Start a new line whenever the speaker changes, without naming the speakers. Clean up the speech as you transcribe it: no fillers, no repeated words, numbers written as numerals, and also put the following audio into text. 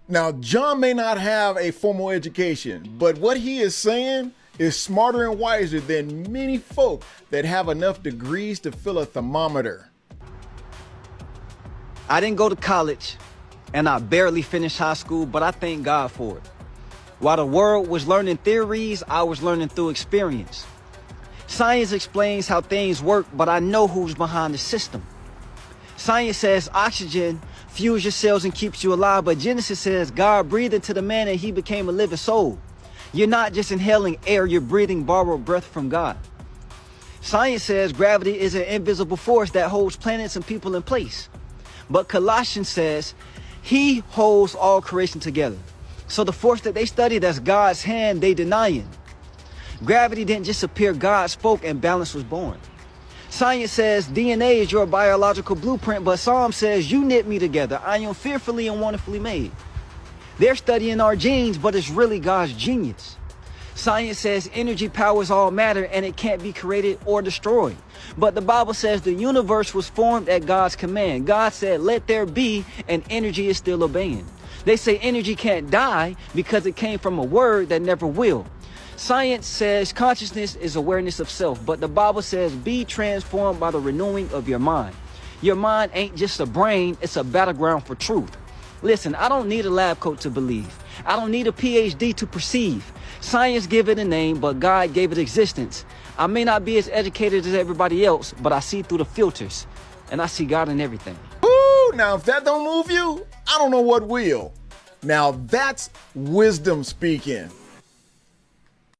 Now, John may not have a formal education, but what he is saying is smarter and wiser than many folk that have enough degrees to fill a thermometer.
I didn't go to college, and I barely finished high school, but I thank God for it. While the world was learning theories, I was learning through experience. Science explains how things work, but I know who's behind the system. Science says oxygen fuels your cells and keeps you alive, but Genesis says God breathed into the man and he became a living soul. You're not just inhaling air, you're breathing borrowed breath from God. Science says gravity is an invisible force that holds planets and people in place. But Colossians says he holds all creation together. So the force that they study, that's God's hand, they denying. Gravity didn't just appear, God spoke and balance was born. Science says DNA is your biological blueprint, but Psalm says you knit me together. I am fearfully and wonderfully made. They're studying our genes, but it's really God's genius. Science says energy powers all matter and it can't be created or destroyed. But the Bible says the universe was formed at God's command. God said, let there be, and energy is still obeying. They say energy can't die because it came from a word that never will. Science says consciousness is awareness of self, but the Bible says be transformed by the renewing of your mind. Your mind ain't just a brain, it's a battleground for truth. Listen, I don't need a lab coat to believe. I don't need a PhD to perceive. Science gave it a name, but God gave it existence. I may not be as educated as everybody else, but I see through the filters, and I see God in everything.
Ooh, now if that don't move you, I don't know what will. Now that's wisdom speaking.